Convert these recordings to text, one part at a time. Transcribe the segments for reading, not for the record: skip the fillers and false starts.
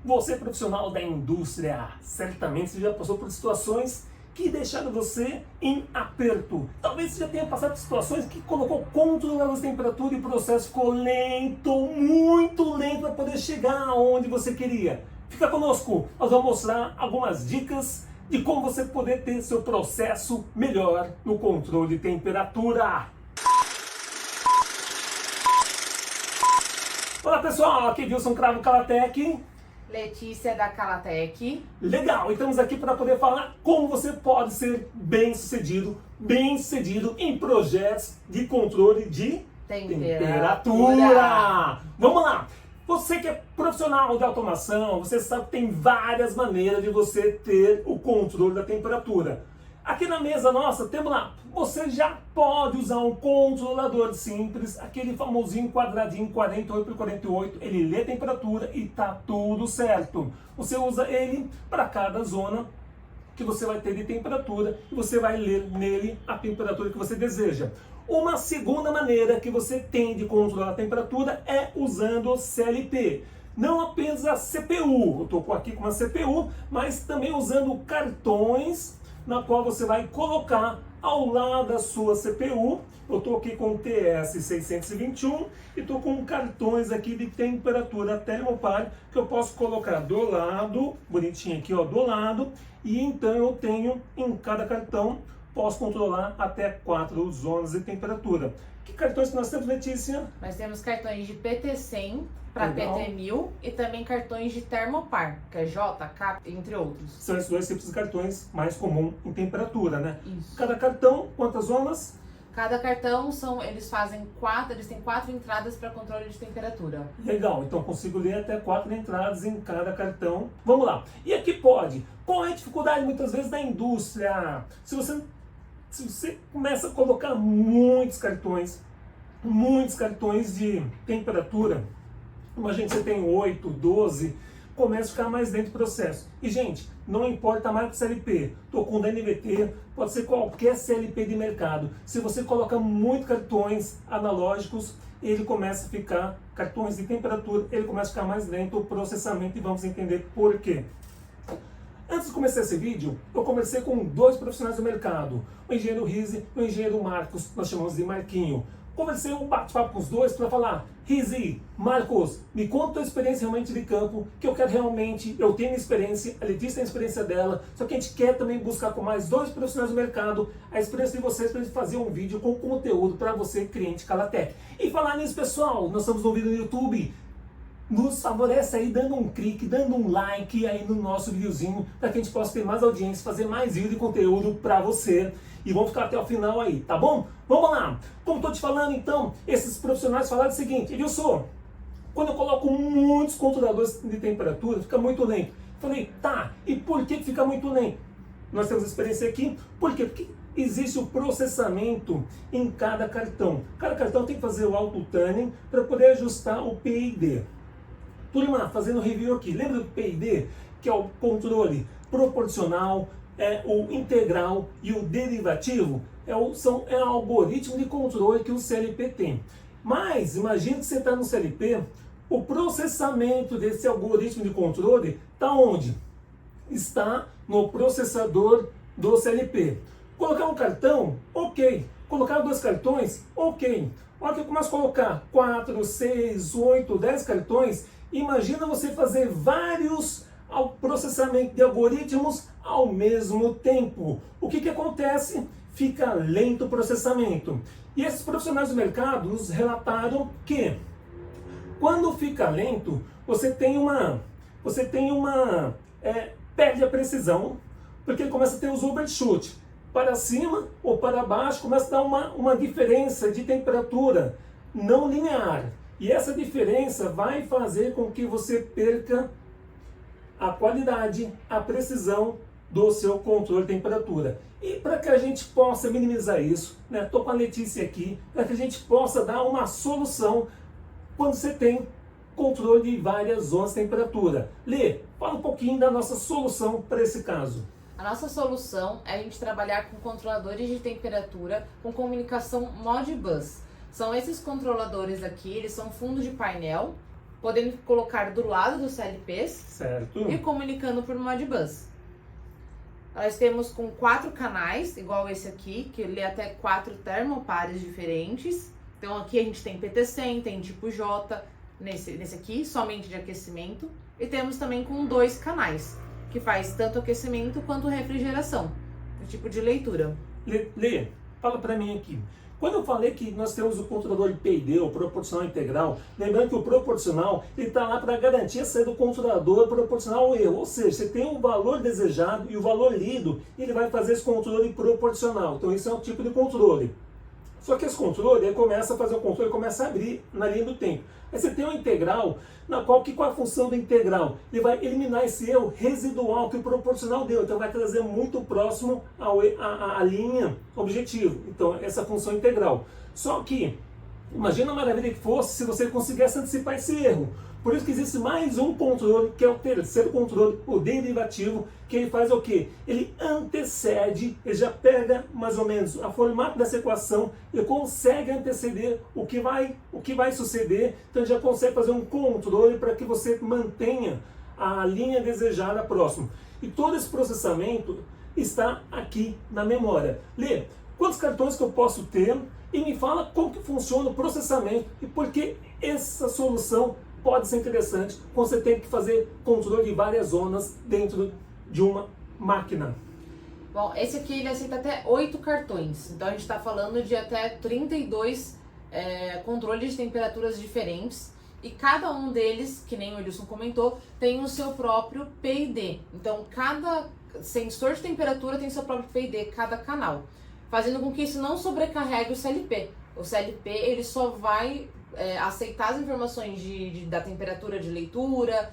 Você, profissional da indústria, certamente você já passou por situações que deixaram você em aperto. Talvez você já tenha passado por situações que colocou controlador de temperatura e o processo ficou lento, muito lento para poder chegar aonde você queria. Fica conosco, nós vamos mostrar algumas dicas de como você poder ter seu processo melhor no controle de temperatura. Olá pessoal, aqui é Wilson Cravo Calatec. Letícia da Calatec. Legal, e estamos aqui para poder falar como você pode ser bem sucedido em projetos de controle de temperatura. Vamos lá! Você que é profissional de automação, você sabe que tem várias maneiras de você ter o controle da temperatura. Aqui na mesa nossa, temos lá, você já pode usar um controlador simples, aquele famosinho quadradinho 48x48, ele lê a temperatura e tá tudo certo. Você usa ele para cada zona que você vai ter de temperatura e você vai ler nele a temperatura que você deseja. Uma segunda maneira que você tem de controlar a temperatura é usando o CLP. Não apenas a CPU, eu estou aqui com uma CPU, mas também usando cartões na qual você vai colocar ao lado da sua CPU. Eu estou aqui com o TS621 e estou com cartões aqui de temperatura Thermopar que eu posso colocar do lado, bonitinho aqui ó, do lado, e então eu tenho em cada cartão, posso controlar até 4 zonas de temperatura. Que cartões que nós temos, Letícia? Nós temos cartões de PT100 para PT1000 e também cartões de Thermopar, que é J, K, entre outros. São esses dois tipos de cartões mais comuns em temperatura, né? Isso. Cada cartão, quantas zonas? Cada cartão eles têm 4 entradas para controle de temperatura. Legal, então consigo ler até 4 entradas em cada cartão. Vamos lá. E aqui pode. Qual é a dificuldade muitas vezes da indústria? Se você começa a colocar muitos cartões de temperatura, imagina que você tem 8, 12, começa a ficar mais dentro do processo. E gente, não importa mais que CLP, estou com NVT, pode ser qualquer CLP de mercado. Se você coloca muitos cartões analógicos, ele começa a ficar, cartões de temperatura, ele começa a ficar mais lento o processamento e vamos entender por quê. Antes de começar esse vídeo, eu conversei com 2 profissionais do mercado, o engenheiro Rizzi e o engenheiro Marcos, nós chamamos de Marquinho. Conversei um bate-papo com os dois para falar: Rizzi, Marcos, me conta a tua experiência realmente de campo, que eu quero realmente, eu tenho experiência, a Letícia tem a experiência dela, só que a gente quer também buscar com mais 2 profissionais do mercado a experiência de vocês para a gente fazer um vídeo com conteúdo para você, cliente Calatec. E falar nisso, pessoal, nós estamos no vídeo no YouTube. Nos favorece aí dando um clique, dando um like aí no nosso videozinho, para que a gente possa ter mais audiência, fazer mais vídeo e conteúdo para você. E vamos ficar até o final aí, tá bom? Vamos lá! Como estou te falando então, esses profissionais falaram o seguinte: Edilson, quando eu coloco muitos controladores de temperatura, fica muito lento. Falei, tá, e por que fica muito lento? Nós temos experiência aqui, por quê? Porque existe o processamento em cada cartão. Cada cartão tem que fazer o auto-tuning para poder ajustar o PID. Turma, fazendo review aqui, lembra do PID, que é o controle proporcional, o integral e o derivativo? É o algoritmo de controle que o CLP tem. Mas, imagina que você está no CLP, o processamento desse algoritmo de controle está onde? Está no processador do CLP. Colocar um cartão? Ok. Colocar 2 cartões? Ok. A hora que eu começo a colocar 4, 6, 8, 10 cartões, imagina você fazer vários processamentos de algoritmos ao mesmo tempo. O que acontece? Fica lento o processamento. E esses profissionais do mercado nos relataram que quando fica lento, você perde a precisão, porque ele começa a ter os overshoot. Para cima ou para baixo, começa a dar uma diferença de temperatura não linear. E essa diferença vai fazer com que você perca a qualidade, a precisão do seu controle de temperatura. E para que a gente possa minimizar isso, né, estou com a Letícia aqui, para que a gente possa dar uma solução quando você tem controle de várias zonas de temperatura. Lê, fala um pouquinho da nossa solução para esse caso. A nossa solução é a gente trabalhar com controladores de temperatura com comunicação Modbus. São esses controladores aqui, eles são fundo de painel, podendo colocar do lado dos CLPs Certo. e comunicando por Modbus. Nós temos com 4 canais, igual esse aqui, que lê até 4 termopares diferentes. Então aqui a gente tem PT100, tem tipo J, nesse aqui, somente de aquecimento. E temos também com 2 canais, que faz tanto aquecimento quanto refrigeração, o tipo de leitura. Lê, fala para mim aqui. Quando eu falei que nós temos o controlador de P&D, o proporcional integral, lembrando que o proporcional está lá para garantir a saída do controlador proporcional ao erro. Ou seja, você tem um valor desejado e o valor lido, ele vai fazer esse controle proporcional. Então isso é um tipo de controle. Só que esse controle, ele começa a fazer o controle, começa a abrir na linha do tempo. Aí você tem uma integral, na qual, qual é a função da integral? Ele vai eliminar esse erro residual que o proporcional deu, então vai trazer muito próximo à linha objetivo. Então, essa função integral. Só que, imagina a maravilha que fosse se você conseguisse antecipar esse erro. Por isso que existe mais um controle, que é o terceiro controle, o derivativo, que ele faz o quê? Ele antecede, ele já pega mais ou menos a formato dessa equação, ele consegue anteceder o que vai suceder, então ele já consegue fazer um controle para que você mantenha a linha desejada próximo. E todo esse processamento está aqui na memória. Lê, quantos cartões que eu posso ter? E me fala como que funciona o processamento e por que essa solução pode ser interessante quando você tem que fazer controle de várias zonas dentro de uma máquina. Bom, esse aqui ele aceita até 8 cartões, então a gente está falando de até 32 controles de temperaturas diferentes, e cada um deles, que nem o Edilson comentou, tem o seu próprio PID. Então cada sensor de temperatura tem seu próprio PID, cada canal, fazendo com que isso não sobrecarregue o CLP. O CLP ele só vai aceitar as informações da temperatura de leitura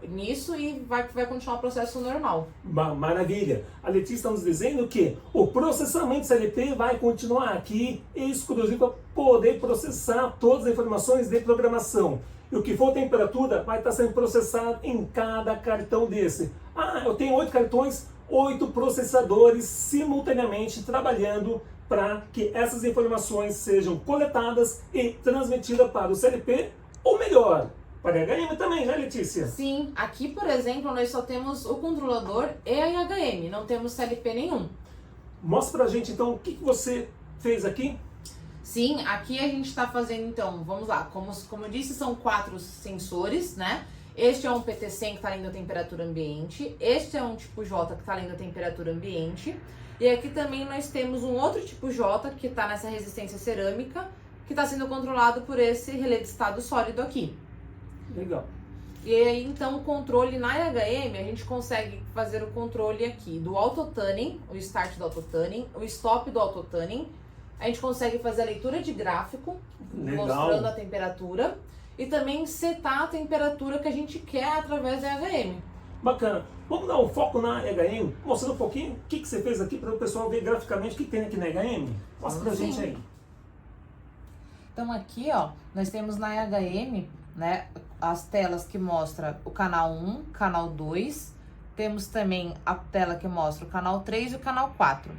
nisso e vai continuar o processo normal. Maravilha! A Letícia está nos dizendo que o processamento CLP vai continuar aqui exclusivo para poder processar todas as informações de programação. E o que for temperatura vai estar sendo processado em cada cartão desse. Ah, eu tenho 8 cartões, 8 processadores simultaneamente trabalhando para que essas informações sejam coletadas e transmitidas para o CLP, ou melhor, para a IHM também, né, Letícia? Sim, aqui, por exemplo, nós só temos o controlador e a IHM, não temos CLP nenhum. Mostra pra gente, então, o que você fez aqui? Sim, aqui a gente está fazendo, então, vamos lá, como eu disse, são 4 sensores, né? Este é um PT100 que está lendo a temperatura ambiente, este é um tipo J que está lendo a temperatura ambiente, e aqui também nós temos um outro tipo J que está nessa resistência cerâmica, que está sendo controlado por esse relé de estado sólido aqui. Legal. E aí, então, o controle na IHM, a gente consegue fazer o controle aqui do auto-tuning, o start do auto-tuning, o stop do auto-tuning. A gente consegue fazer a leitura de gráfico, Legal, mostrando a temperatura, e também setar a temperatura que a gente quer através da IHM. Bacana. Vamos dar um foco na IHM, mostrando um pouquinho o que você fez aqui para o pessoal ver graficamente o que tem aqui na IHM. Mostra pra gente aí. Então aqui, ó, nós temos na IHM, né, as telas que mostram o canal 1, canal 2, temos também a tela que mostra o canal 3 e o canal 4.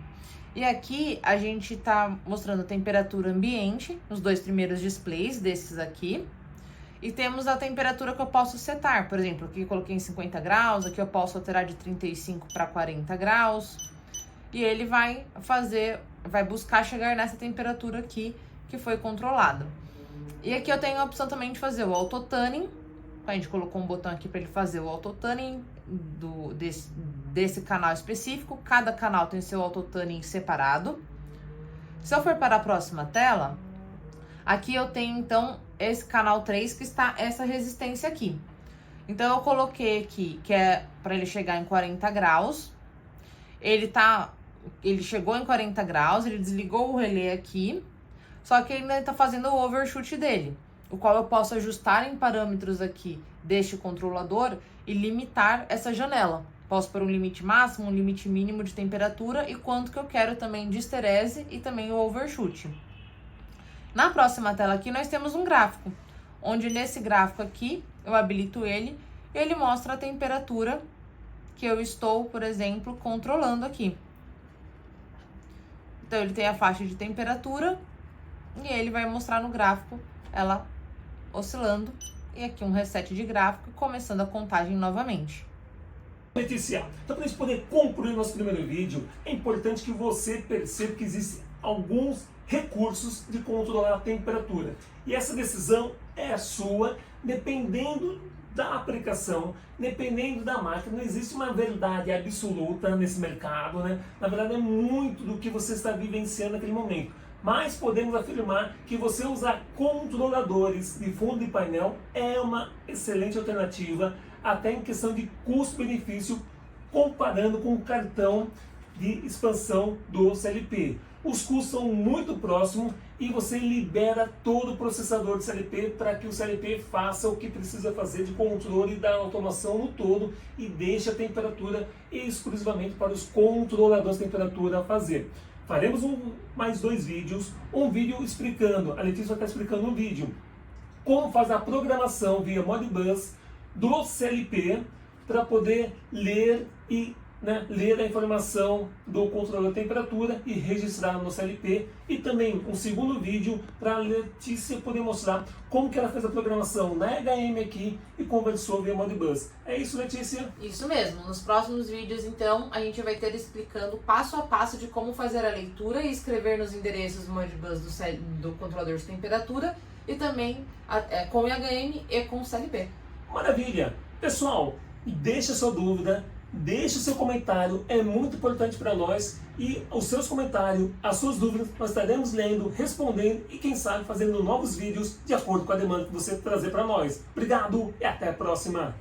E aqui a gente tá mostrando a temperatura ambiente nos 2 primeiros displays desses aqui. E temos a temperatura que eu posso setar, por exemplo, aqui eu coloquei em 50 graus, aqui eu posso alterar de 35 para 40 graus. E ele vai buscar chegar nessa temperatura aqui que foi controlada. E aqui eu tenho a opção também de fazer o auto-tuning. A gente colocou um botão aqui para ele fazer o auto-tuning desse canal específico. Cada canal tem seu auto-tuning separado. Se eu for para a próxima tela, aqui eu tenho então esse canal 3 que está essa resistência aqui. Então eu coloquei aqui que é para ele chegar em 40 graus. Ele chegou em 40 graus, ele desligou o relé aqui. Só que ele ainda está fazendo o overshoot dele, o qual eu posso ajustar em parâmetros aqui deste controlador e limitar essa janela. Posso pôr um limite máximo, um limite mínimo de temperatura e quanto que eu quero também de esterese e também o overshoot. Na próxima tela aqui nós temos um gráfico, onde nesse gráfico aqui eu habilito ele e ele mostra a temperatura que eu estou, por exemplo, controlando aqui. Então ele tem a faixa de temperatura e ele vai mostrar no gráfico ela oscilando e aqui um reset de gráfico, começando a contagem novamente. Letícia, então para a gente poder concluir nosso primeiro vídeo, é importante que você perceba que existem alguns recursos de controlar a temperatura. E essa decisão é sua, dependendo da aplicação, dependendo da máquina. Não existe uma verdade absoluta nesse mercado, né? Na verdade é muito do que você está vivenciando naquele momento. Mas podemos afirmar que você usar controladores de fundo de painel é uma excelente alternativa, até em questão de custo-benefício, comparando com o cartão de expansão do CLP. Os custos são muito próximos e você libera todo o processador de CLP para que o CLP faça o que precisa fazer de controle da automação no todo e deixe a temperatura exclusivamente para os controladores de temperatura fazer. Faremos mais 2 vídeos, um vídeo explicando, a Letícia vai estar explicando no vídeo, como fazer a programação via Modbus do CLP para poder ler ler a informação do controlador de temperatura e registrar no CLP, e também um segundo vídeo para a Letícia poder mostrar como que ela fez a programação na HM aqui e conversou via Modbus. É isso, Letícia? Isso mesmo. Nos próximos vídeos, então, a gente vai ter explicando passo a passo de como fazer a leitura e escrever nos endereços Modbus do controlador de temperatura e também com IHM e com CLP. Maravilha! Pessoal, deixa sua dúvida, deixe o seu comentário, é muito importante para nós, e os seus comentários, as suas dúvidas, nós estaremos lendo, respondendo e quem sabe fazendo novos vídeos de acordo com a demanda que você trazer para nós. Obrigado e até a próxima!